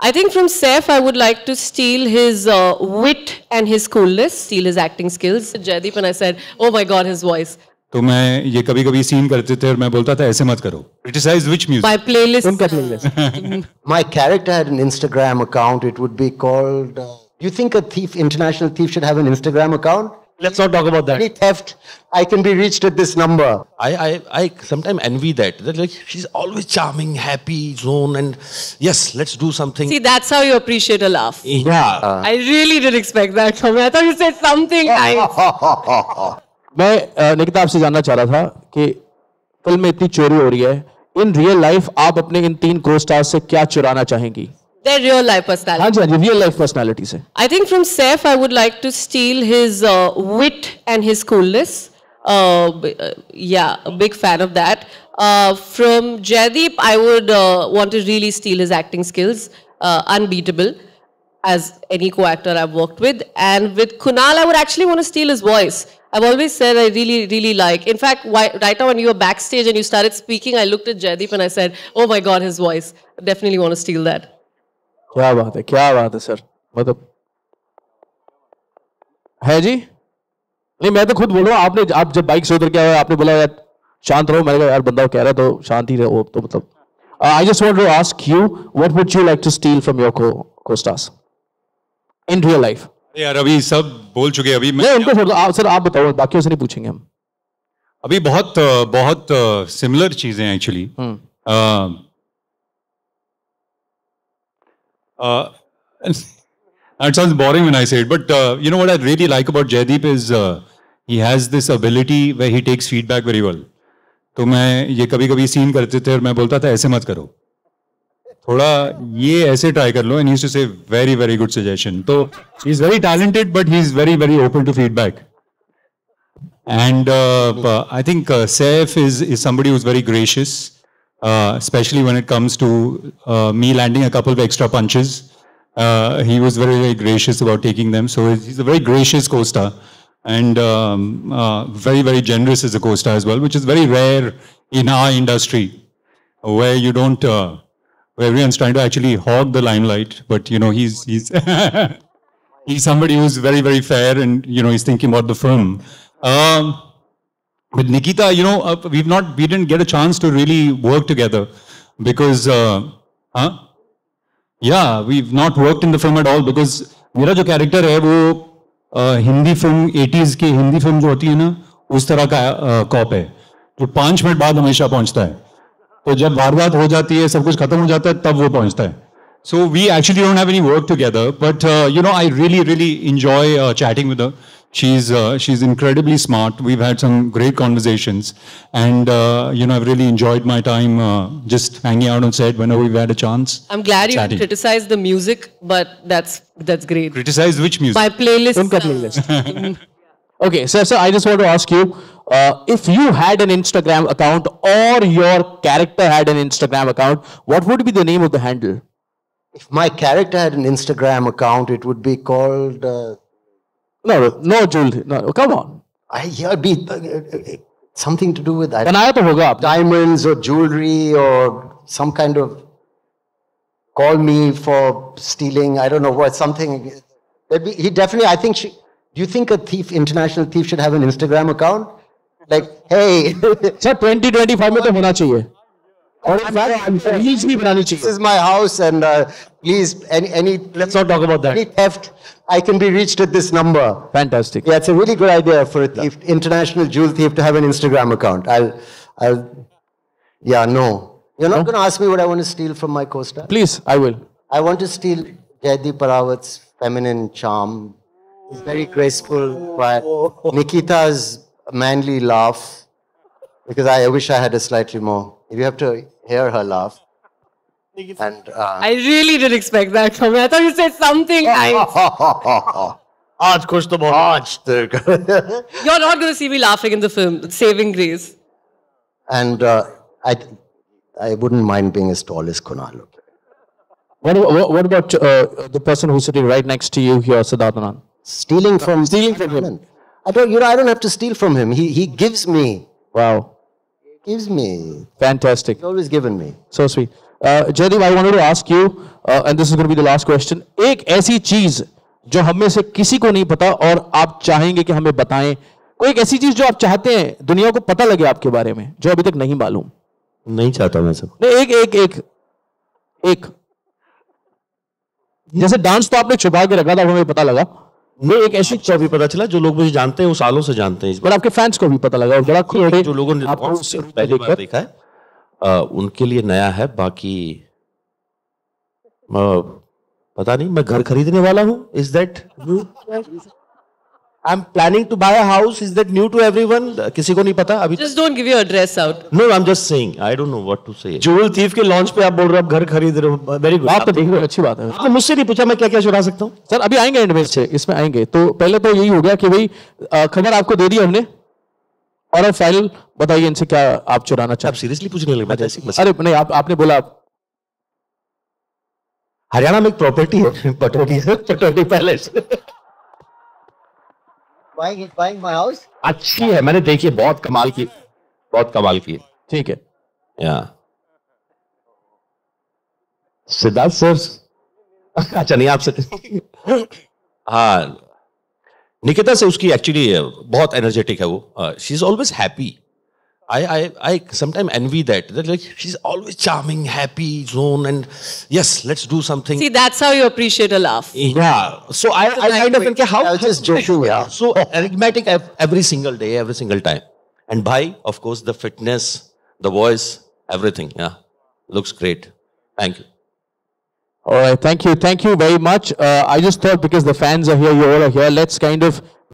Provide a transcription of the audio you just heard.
I think from Saif, I would like to steal his wit and his coolness, steal his acting skills. Jaideep, and I said, oh my God, his voice. तो मैं ये कभी-कभी scene करते थे और मैं बोलता था ऐसे मत करो. Criticize which music? My playlist. उनका playlist. My character had an Instagram account. It would be called. Do you think a thief, international thief, should have an Instagram account? Let's not talk about that. Any theft, I can be reached at this number. I sometimes envy that. That like she's always charming, happy, zone, and yes, let's do something. See, that's how you appreciate a laugh. Yeah. I really didn't expect that from you. I thought you said something nice. मैं निकिता आपसे जानना चाह रहा था कि film में इतनी चोरी हो रही है. इन रियल लाइफ आप अपने इन 3 को-स्टार्स से क्या चुराना चाहेंगी? Their real life personality. हाँ जी, हाँ जी, real life personality से. I think from Saif, I would like to steal his wit and his coolness. Yeah, a big fan of that. From Jaideep, I would want to really steal his acting skills. Unbeatable, as any co-actor I've worked with. And with Kunal, I would actually want to steal his voice. I've always said I really, really like. In fact, right now when you were backstage and you started speaking, I looked at Jaideep and I said, oh my God, his voice. Definitely want to steal that. क्या बात है sir. मतलब है जी. नहीं, मैं तो खुद बोल रहा हूँ. आप जब बाइक से उतर के आए, आपने बोला यार शांत रहो. मैंने कहा यार बंदा कह रहा है तो शांत ही रहो. तो मतलब I just want to ask you, what would you like to steal from your co-stars in real life? यार अभी सब बोल चुके हैं. अभी मैं उनको छोड़ दो. सर आप बताओ, बाकियों से नहीं पूछेंगे हम. अभी बहुत सिमिलर चीजें हैं actually. It sounds boring when I say it, but you know what I really like about Jaideep is he has this ability where he takes feedback very well. तो मैं ये कभी-कभी सीन करते थे और मैं बोलता था ऐसे मत करो, थोड़ा ये ऐसे ट्राई कर लो, and he used to say very good suggestion. तो he's very talented, but he's very open to feedback. And I think Saif is somebody who's very gracious. Especially when it comes to me landing a couple of extra punches. He was very gracious about taking them. So he's a very gracious co-star and very generous as a co-star as well, which is very rare in our industry, where you don't, where everyone's trying to actually hog the limelight. But you know, he's he's somebody who's very fair, and you know, he's thinking about the film. With Nikita, you know, we didn't get a chance to really work together because, yeah, we've not worked in the film at all because मेरा जो character है वो Hindi film 80s की Hindi film जो होती है ना, उस तरह का cop है जो 5 मिनट बाद हमेशा पहुंचता है. तो जब वारदात हो जाती है, सब कुछ खत्म हो जाता है, तब वो पहुंचता है. So we actually don't have any work together, but you know, I really enjoy chatting with her. She's incredibly smart. We've had some great conversations, and you know, I've really enjoyed my time just hanging out on set whenever we've had a chance. I'm glad you criticized the music, but that's great. Criticize which music? My playlist. उनका playlist. Okay, so I just want to ask you, if you had an Instagram account or your character had an Instagram account, what would be the name of the handle? If my character had an Instagram account, it would be called. No, Jules. No, come on. It'd be something to do with that. बनाया तो होगा आपने. Diamonds or jewelry or some kind of. Call me for stealing. I don't know what something. He definitely. I think. Do you think a thief, international thief, should have an Instagram account? Like, hey. Sir, 2025 में तो होना चाहिए. This is my house, and please, any. Let's not talk about that. Any theft, I can be reached at this number. Fantastic. Yeah, it's a really good idea for a thief, international jewel thief, to have an Instagram account. Yeah, no. You're not going to ask me what I want to steal from my co-star? Please, I will. I want to steal Jaideep Arawat's feminine charm. He's very graceful, quiet. Nikita's manly laugh, because I wish I had a slightly more. If you have to hear her laugh. And I really didn't expect that from you. I thought you said something nice. आज खुश तो बहुत. You're not going to see me laughing in the film, Saving Grace. And I wouldn't mind being as tall as Kunal. What about the person who's sitting right next to you here, Siddharth Anand? Stealing from him. I don't have to steal from him. He gives me. Wow. He gives me. Fantastic. He's always given me. So sweet. Jaideep, I wanted to ask you, and this is going to be the last question. एक ऐसी चीज जो हम में से किसी को नहीं पता और आप चाहेंगे कि हमें बताएं, कोई एक ऐसी चीज जो आप चाहते हैं दुनिया को पता लगे आपके बारे में जो अभी तक नहीं मालूम? नहीं चाहता मैं सब। नहीं, एक जैसे डांस तो आपने छुपा के रखा था, हमें पता लगा। मैं एक ऐसी चीज अभी पता चला जो लोग मुझे जानते हैं वो सालों से जानते हैं, पर आपके फैंस को भी पता लगा और बड़ा खुश जो लोगों ने पहली बार देखा है उनके लिए नया है। बाकी पता नहीं, मैं घर खरीदने वाला हूँ। Is that new? I am planning to buy a house. Is that new to everyone? किसी को नहीं पता अभी। Just don't give your address out. No, I am just saying, I don't know what to say. Jewel thief के launch पे आप बोल रहे हो आप घर खरीद रहे हो, वेरी गुड। आप तो देख रहे हो, अच्छी बात है। आपने मुझसे नहीं पूछा मैं क्या क्या चुरा सकता हूँ। सर अभी आएंगे एंड में से, इसमें आएंगे। तो पहले तो यही हो गया कि भाई खबर आपको दे दी हमने, और अब फाइनल बताइए इनसे क्या आप चुराना आप चाहते सीरियसली पूछने लगे? मैं जैसे हैं? अरे नहीं, आपने बोला हरियाणा में एक प्रॉपर्टी है, पटौटी पैलेस। Buying my house? अच्छी है, मैंने देखी है, बहुत कमाल की, बहुत कमाल की। ठीक है। या सिद्धार्थ सर, अच्छा नहीं आपसे। हाँ, निकिता से उसकी एक्चुअली बहुत एनर्जेटिक है वो। She is always happy. I sometimes envy that. That like she's always charming, happy, zone, and yes, let's do something. See, that's how you appreciate a laugh. Yeah. So I kind of think how I was just joking, yeah. so enigmatic every single day, every single time. And Bhai, of course, the fitness, the voice, everything. Yeah, looks great. Thank you. All right, thank you very much. I just thought because the fans are here, you all are here, let's kind of